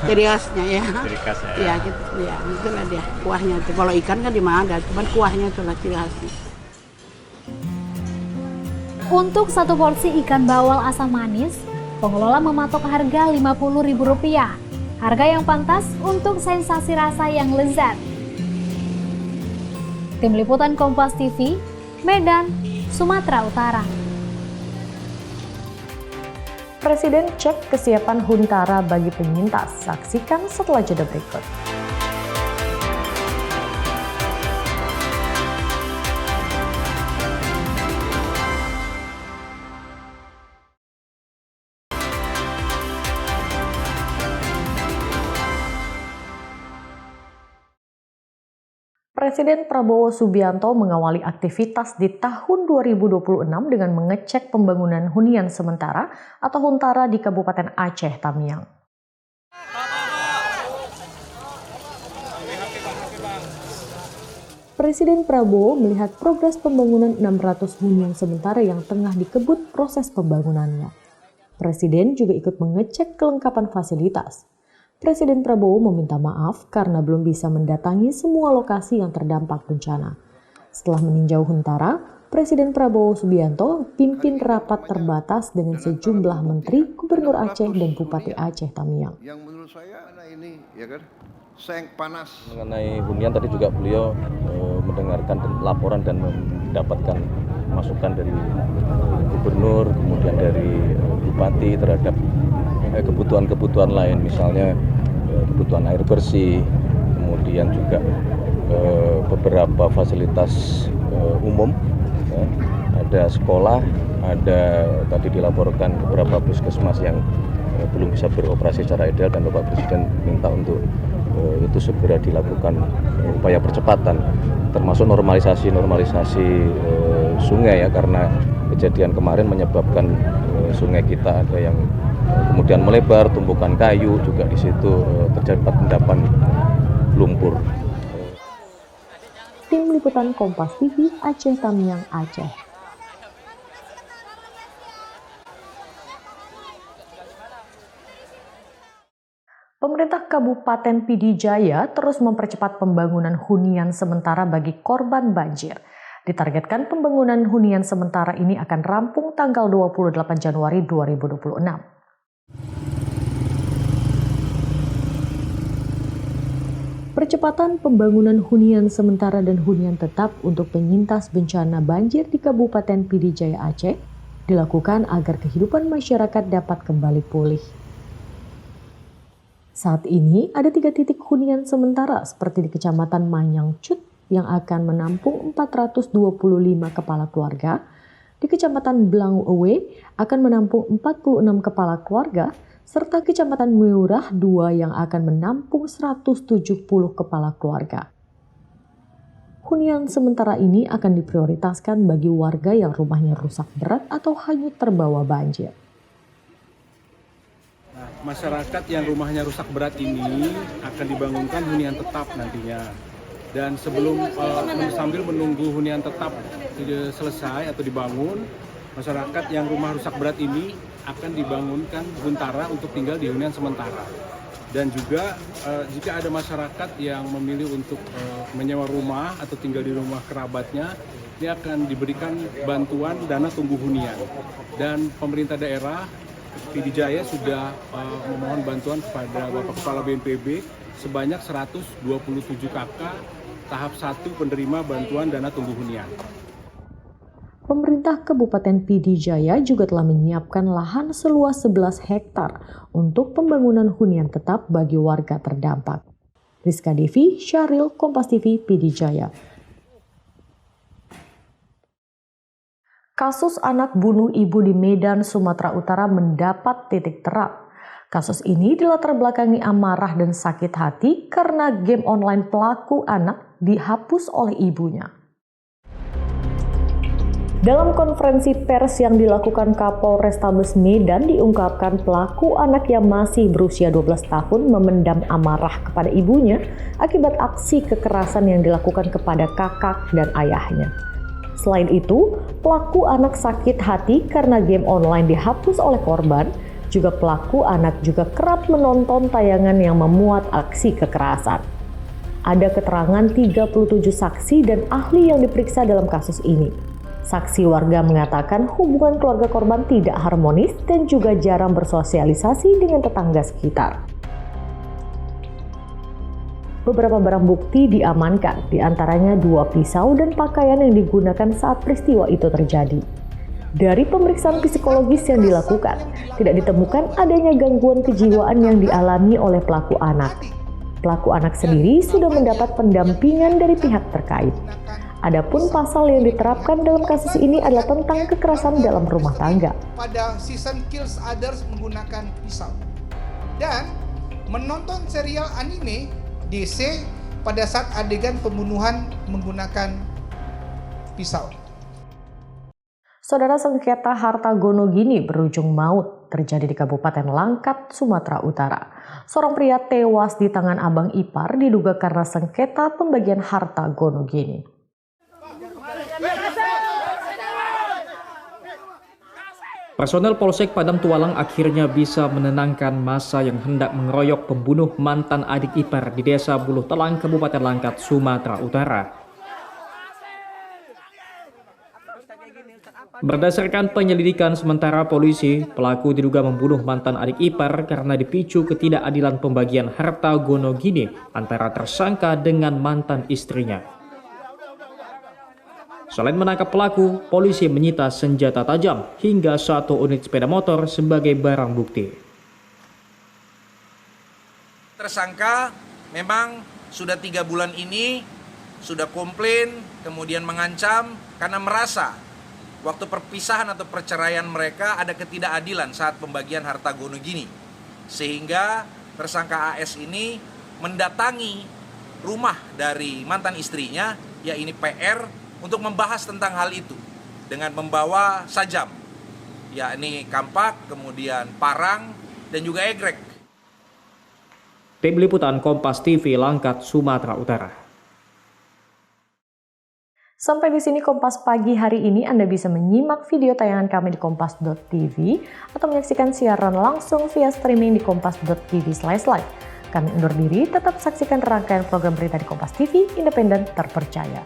Ciri khasnya ya. Ciri khasnya ya. Gitu, ya itulah dia, kuahnya tuh. Kalau ikan kan di mana ada, cuman kuahnya itulah ciri khasnya. Untuk satu porsi ikan bawal asam manis, pengelola mematok harga Rp50.000. Harga yang pantas untuk sensasi rasa yang lezat. Tim Liputan Kompas TV, Medan, Sumatera Utara. Presiden cek kesiapan Huntara bagi penyintas. Saksikan setelah jeda berikut. Presiden Prabowo Subianto mengawali aktivitas di tahun 2026 dengan mengecek pembangunan hunian sementara atau Huntara di Kabupaten Aceh Tamiang. Presiden Prabowo melihat progres pembangunan 600 hunian sementara yang tengah dikebut proses pembangunannya. Presiden juga ikut mengecek kelengkapan fasilitas. Presiden Prabowo meminta maaf karena belum bisa mendatangi semua lokasi yang terdampak bencana. Setelah meninjau Huntara, Presiden Prabowo Subianto pimpin rapat terbatas dengan sejumlah menteri, gubernur Aceh dan Bupati Aceh Tamiang. Yang menurut saya ini ya kan, seng panas. Mengenai hunian tadi juga beliau mendengarkan laporan dan mendapatkan masukan dari gubernur, kemudian dari bupati terhadap kebutuhan-kebutuhan lain, misalnya kebutuhan air bersih, kemudian juga beberapa fasilitas umum, ya. Ada sekolah, ada tadi dilaporkan beberapa puskesmas yang belum bisa beroperasi secara ideal dan Bapak Presiden minta untuk itu segera dilakukan upaya percepatan, termasuk normalisasi sungai ya, karena kejadian kemarin menyebabkan sungai kita ada yang kemudian melebar, tumpukan kayu juga di situ terjadi endapan lumpur. Tim Liputan Kompas TV Aceh Tamiang, Aceh. Pemerintah Kabupaten Pidi Jaya terus mempercepat pembangunan hunian sementara bagi korban banjir. Ditargetkan pembangunan hunian sementara ini akan rampung tanggal 28 Januari 2026. Percepatan pembangunan hunian sementara dan hunian tetap untuk penyintas bencana banjir di Kabupaten Pidi Jaya Aceh dilakukan agar kehidupan masyarakat dapat kembali pulih. Saat ini ada 3 titik hunian sementara seperti di Kecamatan Manyang Cut yang akan menampung 425 kepala keluarga, di Kecamatan Blangu Ewe akan menampung 46 kepala keluarga, serta Kecamatan Meurah 2 yang akan menampung 170 kepala keluarga. Hunian sementara ini akan diprioritaskan bagi warga yang rumahnya rusak berat atau hanyut terbawa banjir. Masyarakat yang rumahnya rusak berat ini akan dibangunkan hunian tetap nantinya. Dan sambil menunggu hunian tetap selesai atau dibangun, masyarakat yang rumah rusak berat ini akan dibangunkan sementara untuk tinggal di hunian sementara. Dan juga jika ada masyarakat yang memilih untuk menyewa rumah atau tinggal di rumah kerabatnya, dia akan diberikan bantuan dana tunggu hunian. Dan pemerintah daerah Pidi Jaya sudah memohon bantuan kepada Bapak Kepala BNPB sebanyak 127 KK tahap 1 penerima bantuan dana tunggu hunian. Pemerintah Kabupaten Pidi Jaya juga telah menyiapkan lahan seluas 11 hektar untuk pembangunan hunian tetap bagi warga terdampak. Rizka Devi, Syahril, Kompas TV, Pidi Jaya. Kasus anak bunuh ibu di Medan, Sumatera Utara mendapat titik terang. Kasus ini dilatar belakangi amarah dan sakit hati karena game online pelaku anak dihapus oleh ibunya. Dalam konferensi pers yang dilakukan Kapolrestabes Medan diungkapkan pelaku anak yang masih berusia 12 tahun memendam amarah kepada ibunya akibat aksi kekerasan yang dilakukan kepada kakak dan ayahnya. Selain itu, pelaku anak sakit hati karena game online dihapus oleh korban. Juga pelaku anak juga kerap menonton tayangan yang memuat aksi kekerasan. Ada keterangan 37 saksi dan ahli yang diperiksa dalam kasus ini. Saksi warga mengatakan hubungan keluarga korban tidak harmonis dan juga jarang bersosialisasi dengan tetangga sekitar. Beberapa barang bukti diamankan, diantaranya 2 pisau dan pakaian yang digunakan saat peristiwa itu terjadi. Dari pemeriksaan psikologis yang dilakukan, tidak ditemukan adanya gangguan kejiwaan yang dialami oleh pelaku anak. Pelaku anak sendiri sudah mendapat pendampingan dari pihak terkait. Adapun pasal yang diterapkan dalam kasus ini adalah tentang kekerasan dalam rumah tangga. Pada season Kills Others menggunakan pisau. Dan menonton serial anime DC pada saat adegan pembunuhan menggunakan pisau. Saudara, sengketa harta Gonogini berujung maut terjadi di Kabupaten Langkat, Sumatera Utara. Seorang pria tewas di tangan abang ipar diduga karena sengketa pembagian harta Gonogini. Personel Polsek Padang Tualang akhirnya bisa menenangkan massa yang hendak mengeroyok pembunuh mantan adik ipar di Desa Buluh Telang, Kabupaten Langkat, Sumatera Utara. Berdasarkan penyelidikan sementara polisi, pelaku diduga membunuh mantan adik ipar karena dipicu ketidakadilan pembagian harta Gonogini antara tersangka dengan mantan istrinya. Selain menangkap pelaku, polisi menyita senjata tajam hingga 1 unit sepeda motor sebagai barang bukti. Tersangka memang sudah 3 bulan ini sudah komplain, kemudian mengancam karena merasa waktu perpisahan atau perceraian mereka ada ketidakadilan saat pembagian harta Gonogini. Sehingga tersangka AS ini mendatangi rumah dari mantan istrinya, yaitu PR, untuk membahas tentang hal itu dengan membawa sajam, yakni kampak, kemudian parang, dan juga egrek. Tim Liputan Kompas TV Langkat, Sumatera Utara. Sampai di sini Kompas Pagi hari ini. Anda bisa menyimak video tayangan kami di kompas.tv atau menyaksikan siaran langsung via streaming di kompas.tv/live. Kami undur diri, tetap saksikan rangkaian program berita di Kompas TV, independen, terpercaya.